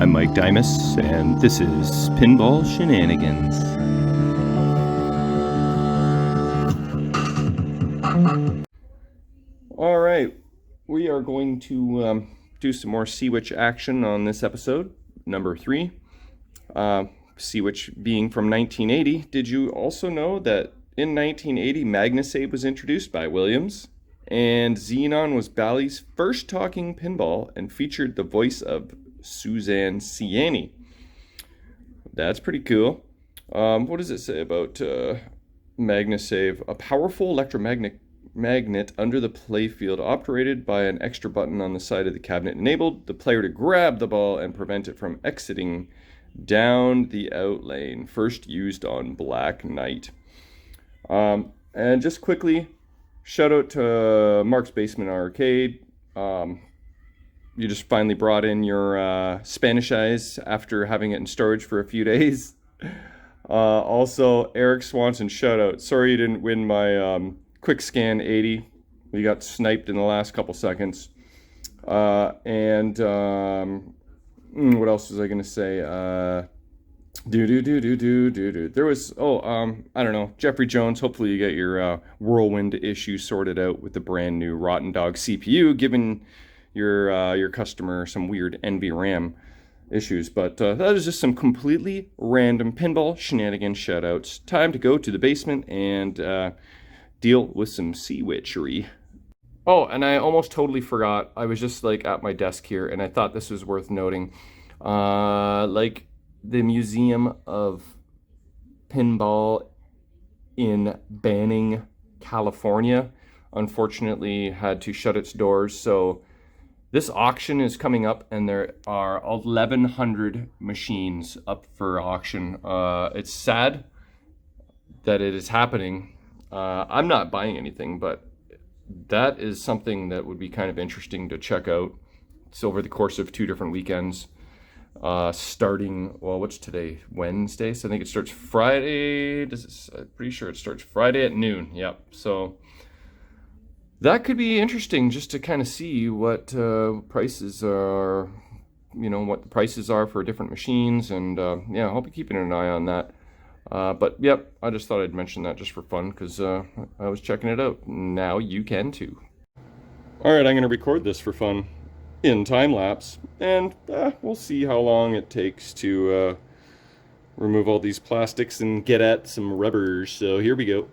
I'm Mike Dimas, and this is Pinball Shenanigans. Alright, we are going to do some more Seawitch action on this episode, number 3. Seawitch being from 1980. Did you also know that in 1980 MagnaSave was introduced by Williams? And Xenon was Bally's first talking pinball and featured the voice of Suzanne Ciani. That's pretty cool. What does it say about MagnaSave? A powerful electromagnet under the playfield operated by an extra button on the side of the cabinet enabled the player to grab the ball and prevent it from exiting down the out lane. First used on Black Knight. And just quickly, shout out to Mark's Basement Arcade. You just finally brought in your Spanish Eyes after having it in storage for a few days. Also, Eric Swanson, shout out. Sorry you didn't win my Quick Scan 80. We got sniped in the last couple seconds. What else was I going to say? There was, I don't know, Jeffrey Jones. Hopefully you get your Whirlwind issue sorted out with the brand new Rotten Dog CPU, giving your customer some weird NVRAM issues. But that is just some completely random pinball shenanigans shoutouts. Time to go to the basement and deal with some Seawitchery. Oh, and I almost totally forgot. I was just like at my desk here, and I thought this was worth noting. Like the Museum of Pinball in Banning, California, unfortunately had to shut its doors. So this auction is coming up, and there are 1,100 machines up for auction. It's sad that it is happening. I'm not buying anything, but that is something that would be kind of interesting to check out. It's over the course of 2 different weekends, starting, well, what's today? Wednesday? So I think it starts Friday. I'm pretty sure it starts Friday at noon. Yep. So that could be interesting just to kind of see what prices are, what the prices are for different machines. And yeah, I'll be keeping an eye on that. But yep, I just thought I'd mention that just for fun because I was checking it out. Now you can too. All right, I'm going to record this for fun in time lapse, and we'll see how long it takes to remove all these plastics and get at some rubbers. So here we go.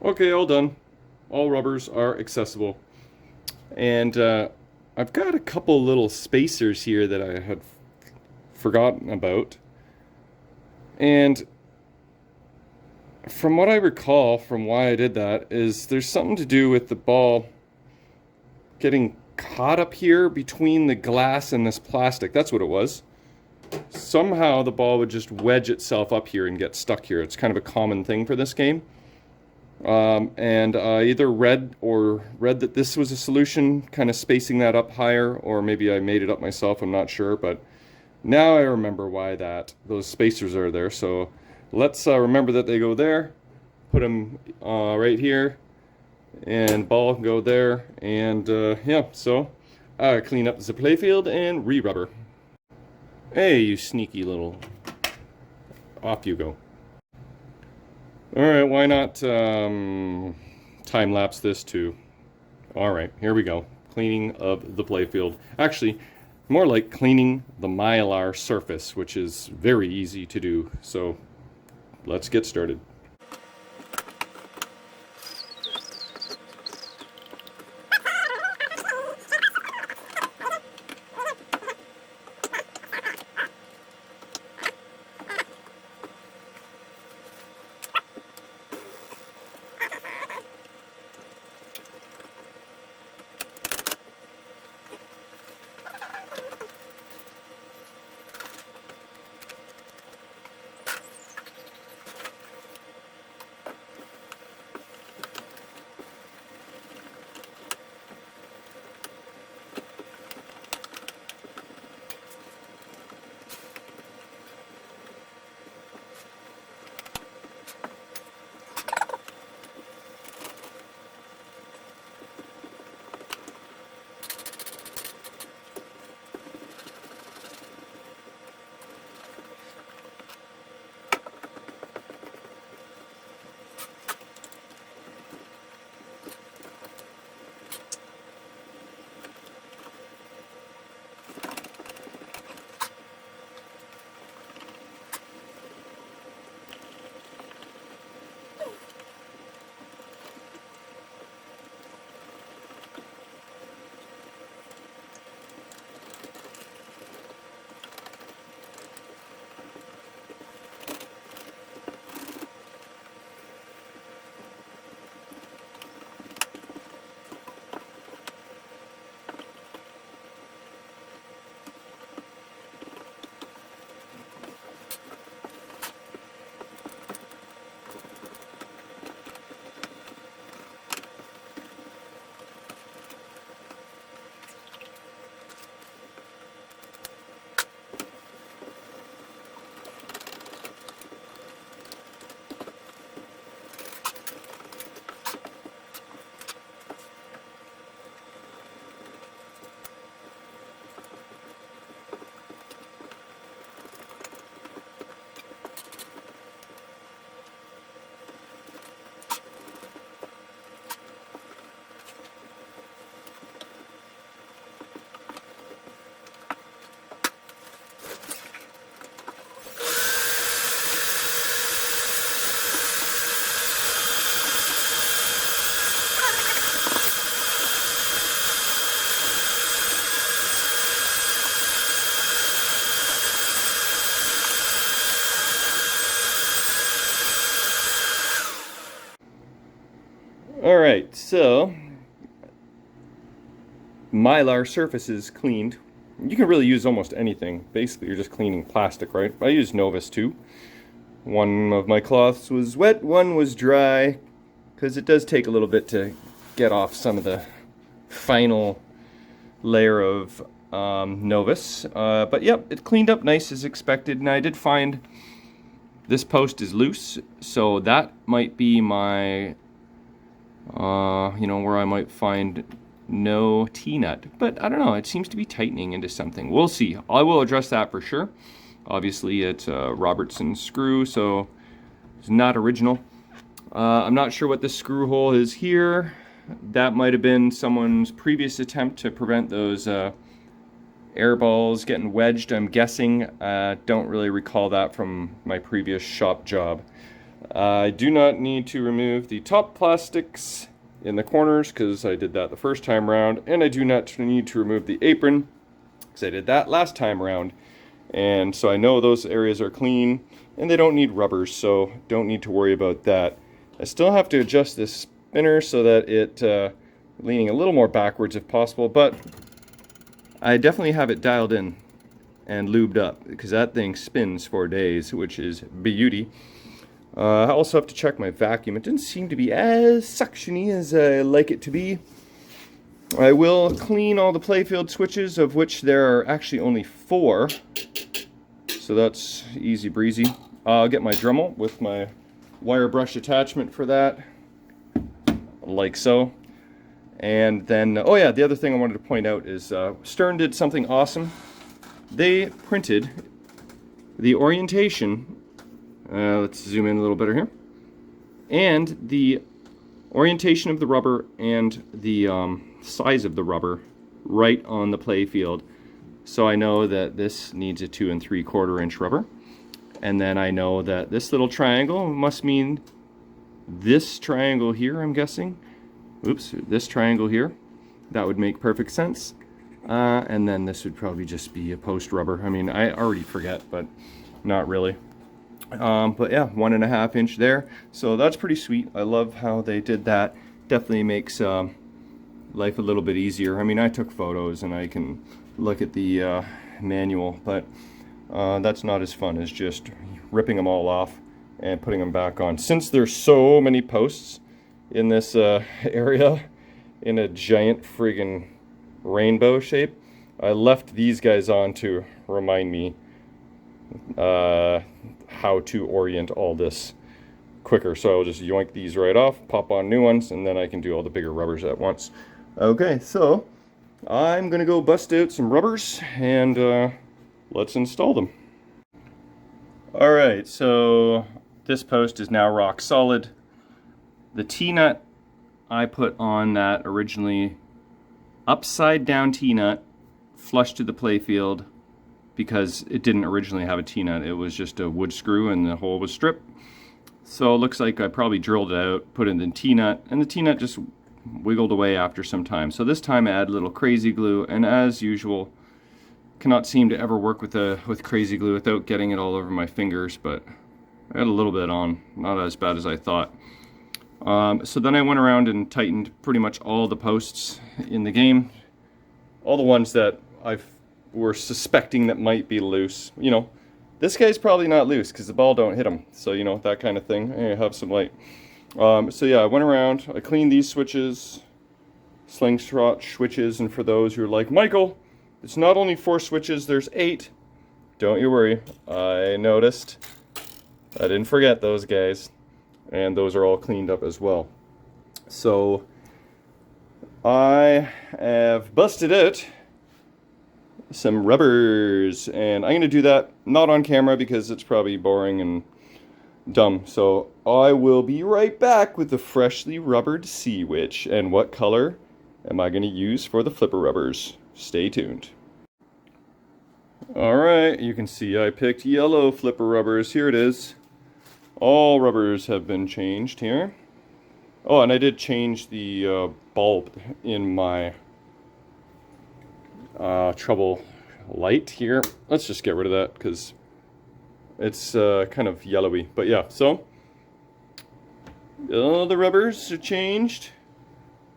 Okay, all done. All rubbers are accessible. And I've got a couple little spacers here that I had forgotten about. And from what I recall from why I did that is there's something to do with the ball getting caught up here between the glass and this plastic. That's what it was. Somehow the ball would just wedge itself up here and get stuck here. It's kind of a common thing for this game. And I either read that this was a solution, kind of spacing that up higher, or maybe I made it up myself, I'm not sure, but now I remember why those spacers are there. So let's remember that they go there, put them right here, and ball can go there, and yeah, so clean up the playfield and re-rubber. Hey, you sneaky little, off you go. Alright, why not time-lapse this too? Alright, here we go. Cleaning of the playfield. Actually, more like cleaning the mylar surface, which is very easy to do. So, let's get started. Alright, so Mylar surface is cleaned. You can really use almost anything. Basically, you're just cleaning plastic, right? I use Novus too. One of my cloths was wet, one was dry, because it does take a little bit to get off some of the final layer of Novus. But yep, it cleaned up nice as expected, and I did find this post is loose, so that might be my, where I might find no T-nut. But I don't know, it seems to be tightening into something. We'll see. I will address that for sure. Obviously, it's a Robertson screw, so it's not original. I'm not sure what the screw hole is here. That might have been someone's previous attempt to prevent those air balls getting wedged, I'm guessing. Don't really recall that from my previous shop job. I do not need to remove the top plastics in the corners because I did that the first time around, and I do not need to remove the apron because I did that last time around. And so I know those areas are clean and they don't need rubbers, so don't need to worry about that. I still have to adjust this spinner so that it leaning a little more backwards if possible, but I definitely have it dialed in and lubed up because that thing spins for days, which is beauty. I also have to check my vacuum. It didn't seem to be as suctiony as I like it to be. I will clean all the Playfield switches, of which there are actually only 4. So that's easy breezy. I'll get my Dremel with my wire brush attachment for that, like so. And then, oh yeah, the other thing I wanted to point out is Stern did something awesome. They printed the orientation, let's zoom in a little better here, and the orientation of the rubber and the size of the rubber right on the Playfield. So I know that this needs a 2 3/4 inch rubber, and then I know that this little triangle must mean this triangle here, I'm guessing. Oops, this triangle here. That would make perfect sense. And then this would probably just be a post rubber. I mean, I already forget, but not really. But yeah, 1.5 inch there. So that's pretty sweet. I love how they did that. Definitely makes life a little bit easier. I mean, I took photos and I can look at the manual, but that's not as fun as just ripping them all off and putting them back on. Since there's so many posts in this area in a giant friggin' rainbow shape, I left these guys on to remind me how to orient all this quicker. So I'll just yoink these right off, pop on new ones, and then I can do all the bigger rubbers at once. Okay, so I'm gonna go bust out some rubbers and let's install them. Alright, so this post is now rock solid. The T-nut I put on that originally upside down T-nut flush to the Playfield because it didn't originally have a T-nut. It was just a wood screw and the hole was stripped. So it looks like I probably drilled it out, put in the T-nut, and the T-nut just wiggled away after some time. So this time I add a little crazy glue, and as usual, cannot seem to ever work with crazy glue without getting it all over my fingers, but I had a little bit on, not as bad as I thought. So then I went around and tightened pretty much all the posts in the game, all the ones that I were suspecting that might be loose. You know, this guy's probably not loose because the ball don't hit him, so you know, that kind of thing. I have some light. So yeah, I went around, I cleaned these switches, slingshot switches, and for those who are like, Michael, it's not only 4 switches, there's 8. Don't you worry, I noticed. I didn't forget those guys. And those are all cleaned up as well. So I have busted out some rubbers, and I'm going to do that not on camera because it's probably boring and dumb. So I will be right back with the freshly rubbered Seawitch. And what color am I going to use for the flipper rubbers? Stay tuned. Alright, you can see I picked yellow flipper rubbers. Here it is. All rubbers have been changed here. Oh, and I did change the bulb in my trouble light here. Let's just get rid of that because it's kind of yellowy. But yeah, so Oh, the rubbers are changed.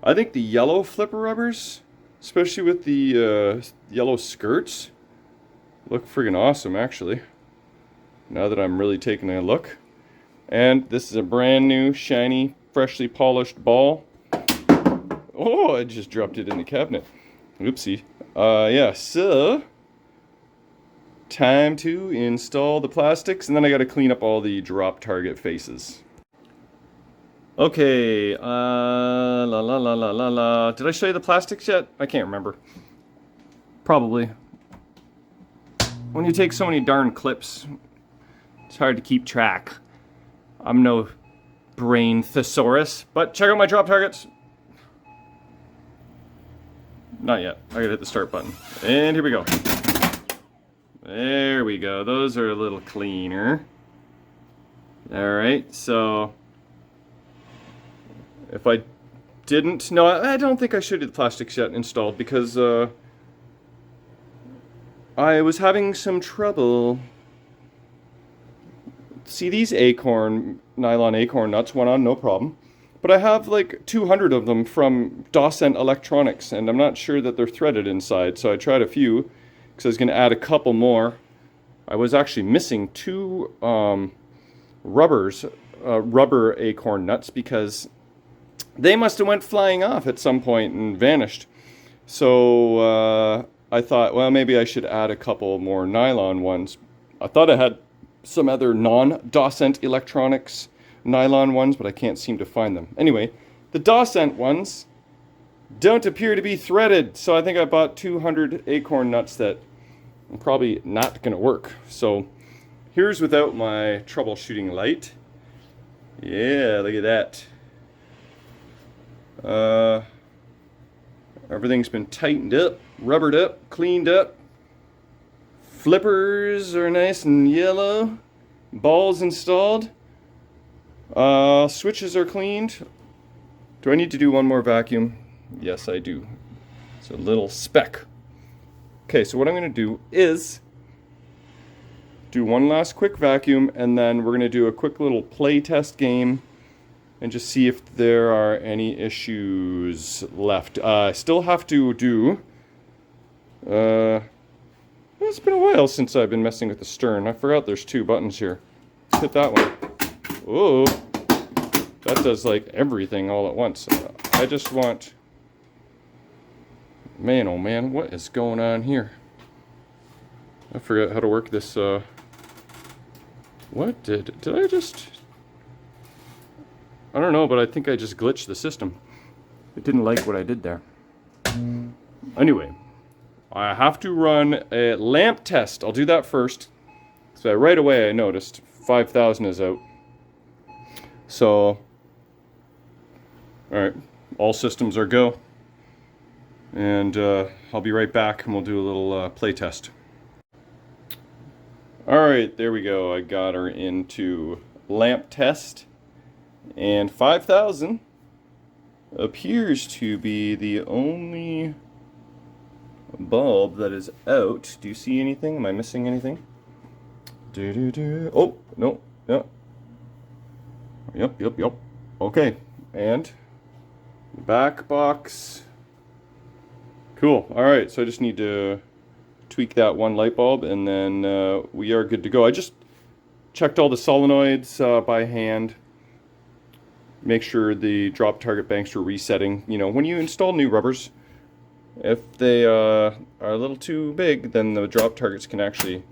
I think the yellow flipper rubbers, especially with the yellow skirts, look friggin' awesome actually. Now that I'm really taking a look. And this is a brand new, shiny, freshly polished ball. Oh, I just dropped it in the cabinet. Oopsie. Yeah, so time to install the plastics, and then I gotta clean up all the drop target faces. Okay, la la la la la la. Did I show you the plastics yet? I can't remember. Probably. When you take so many darn clips, it's hard to keep track. I'm no brain thesaurus, but check out my drop targets. Not yet. I gotta hit the start button. And here we go. There we go. Those are a little cleaner. Alright, so if I didn't, no, I don't think I should have the plastics yet installed because I was having some trouble. See, these nylon acorn nuts went on no problem, but I have like 200 of them from Dawson Electronics, and I'm not sure that they're threaded inside, so I tried a few because I was going to add a couple more. I was actually missing two rubber acorn nuts because they must have went flying off at some point and vanished. So I thought, well, maybe I should add a couple more nylon ones. I thought I had some other non-Dawson Electronics nylon ones, but I can't seem to find them. Anyway, the Dawson ones don't appear to be threaded, so I think I bought 200 acorn nuts that are probably not going to work. So here's without my troubleshooting light. Yeah, look at that. Everything's been tightened up, rubbered up, cleaned up. Flippers are nice and yellow. Balls installed. Switches are cleaned. Do I need to do one more vacuum? Yes, I do. It's a little speck. Okay, so what I'm going to do is do one last quick vacuum, and then we're going to do a quick little play test game and just see if there are any issues left. I still have to do... it's been a while since I've been messing with the stern. I forgot there's two buttons here. Hit that one. Oh, that does like everything all at once. I just want... Man, oh man, what is going on here? I forgot how to work this, What did I just... I don't know, but I think I just glitched the system. It didn't like what I did there. Anyway, I have to run a lamp test. I'll do that first. So right away I noticed 5,000 is out. So, alright, all systems are go. And I'll be right back and we'll do a little play test. Alright, there we go. I got her into lamp test. And 5,000 appears to be the only bulb that is out. Do you see anything? Am I missing anything? Oh, no. Yep. Okay. And back box. Cool. Alright, so I just need to tweak that one light bulb and then we are good to go. I just checked all the solenoids by hand. Make sure the drop target banks are resetting. You know, when you install new rubbers, if they are a little too big, then the drop targets can actually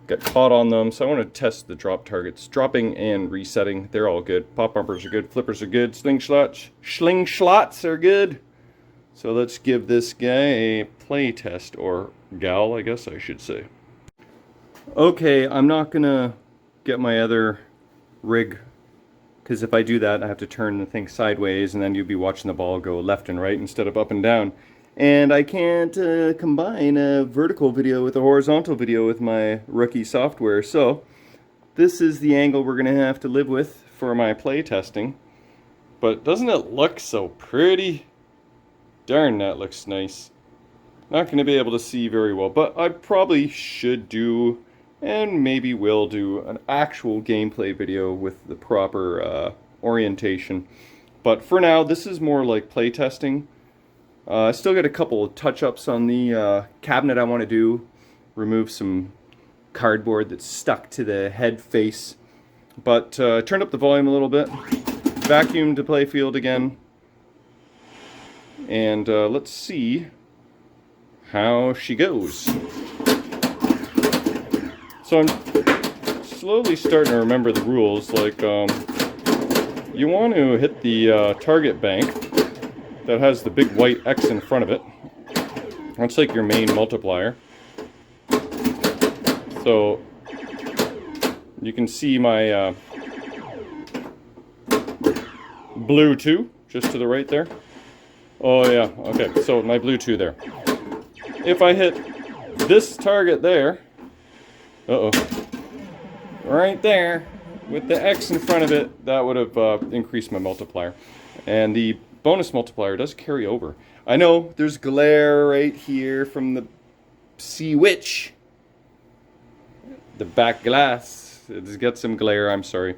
get caught on them. So I want to test the drop targets. Dropping and resetting, they're all good. Pop bumpers are good, flippers are good, slingshots are good. So let's give this guy a play test, or gal, I guess I should say. Okay, I'm not gonna get my other rig, because if I do that, I have to turn the thing sideways, and then you'll be watching the ball go left and right instead of up and down. And I can't combine a vertical video with a horizontal video with my rookie software, so this is the angle we're going to have to live with for my play testing. But doesn't it look so pretty? Darn, that looks nice. Not going to be able to see very well, but I probably should do, and maybe will do, an actual gameplay video with the proper orientation. But for now, this is more like play testing. I still got a couple of touch-ups on the cabinet I want to do. Remove some cardboard that's stuck to the head face. But turned up the volume a little bit. Vacuumed the Playfield again. And let's see how she goes. So I'm slowly starting to remember the rules. Like, you want to hit the target bank that has the big white X in front of it. That's like your main multiplier. So you can see my blue 2 just to the right there. Oh yeah, okay, so my blue 2 there. If I hit this target there, right there, with the X in front of it, that would have increased my multiplier. And the bonus multiplier does carry over. I know there's glare right here from the Seawitch. The back glass. It's got some glare, I'm sorry.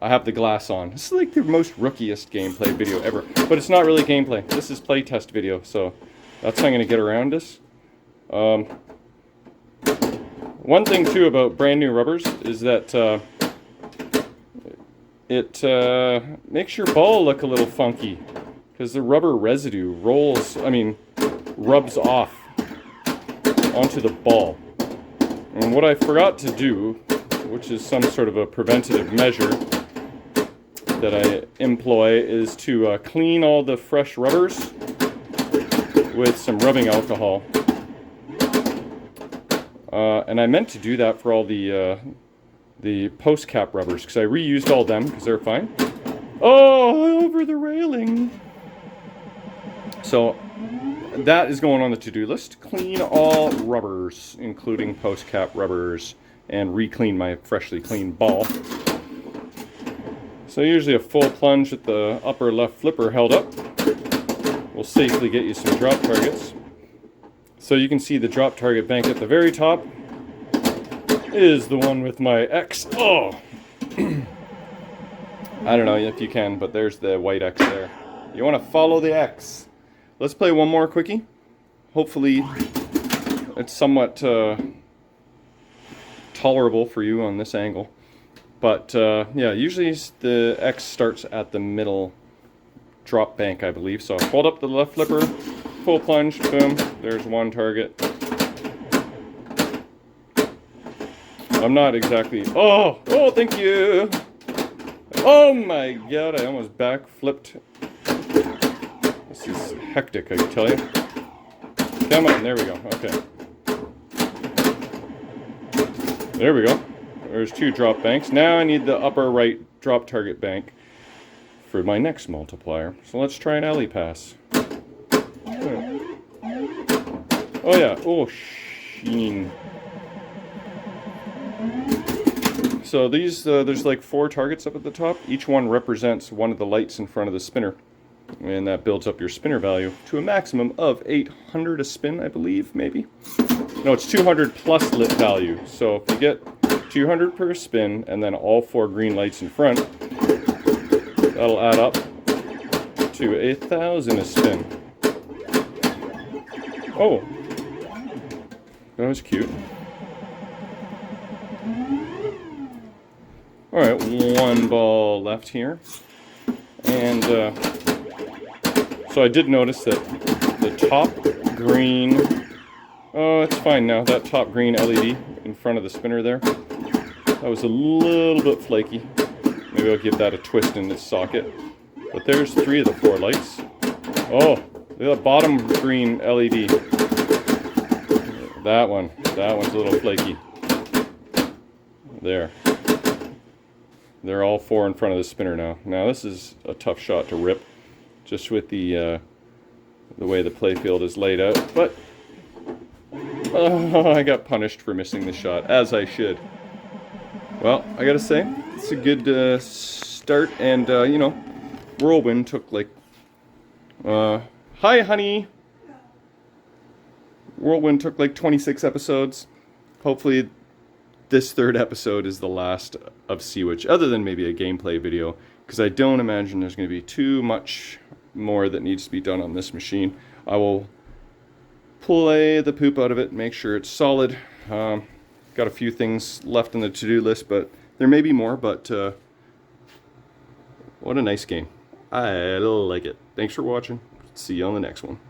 I have the glass on. This is like the most rookiest gameplay video ever. But it's not really gameplay. This is playtest video, so that's how I'm going to get around this. One thing too about brand new rubbers is that it makes your ball look a little funky because the rubber residue rubs off onto the ball. And what I forgot to do, which is some sort of a preventative measure that I employ, is to clean all the fresh rubbers with some rubbing alcohol. And I meant to do that for all the post cap rubbers because I reused all them because they're fine. Oh, over the railing. So that is going on the to-do list. Clean all rubbers, including post cap rubbers, and re-clean my freshly cleaned ball. So usually a full plunge with the upper left flipper held up will safely get you some drop targets. So you can see the drop target bank at the very top is the one with my X. Oh! I don't know if you can, but there's the white X there. You want to follow the X. Let's play one more quickie. Hopefully it's somewhat tolerable for you on this angle. But yeah, usually the X starts at the middle drop bank, I believe. So hold up the left flipper, full plunge, boom, there's one target. I'm not exactly, oh, thank you. Oh my God, I almost back flipped. This is hectic, I can tell you. Come on, there we go, okay. There we go. There's 2 drop banks. Now I need the upper right drop target bank for my next multiplier. So let's try an alley pass. Oh yeah, oh sheen. So these, there's like 4 targets up at the top. Each one represents one of the lights in front of the spinner. And that builds up your spinner value to a maximum of 800 a spin, I believe, maybe. No, it's 200 plus lit value. So if you get 200 per spin and then all 4 green lights in front, that'll add up to 1,000 a spin. Oh, that was cute. Alright, 1 ball left here. And so I did notice that the top green, oh, it's fine now, that top green LED in front of the spinner there, that was a little bit flaky. Maybe I'll give that a twist in this socket. But there's 3 of the 4 lights. Oh, the bottom green LED. That one's a little flaky. There. They're all 4 in front of the spinner now. Now this is a tough shot to rip, just with the way the playfield is laid out. But I got punished for missing the shot, as I should. Well, I gotta say, it's a good start, and you know, Whirlwind took like, hi honey! Whirlwind took like 26 episodes. Hopefully this 3rd episode is the last of Seawitch, other than maybe a gameplay video, because I don't imagine there's going to be too much more that needs to be done on this machine. I will pull the poop out of it, make sure it's solid. Got a few things left on the to-do list, but there may be more, but what a nice game. I like it. Thanks for watching. See you on the next one.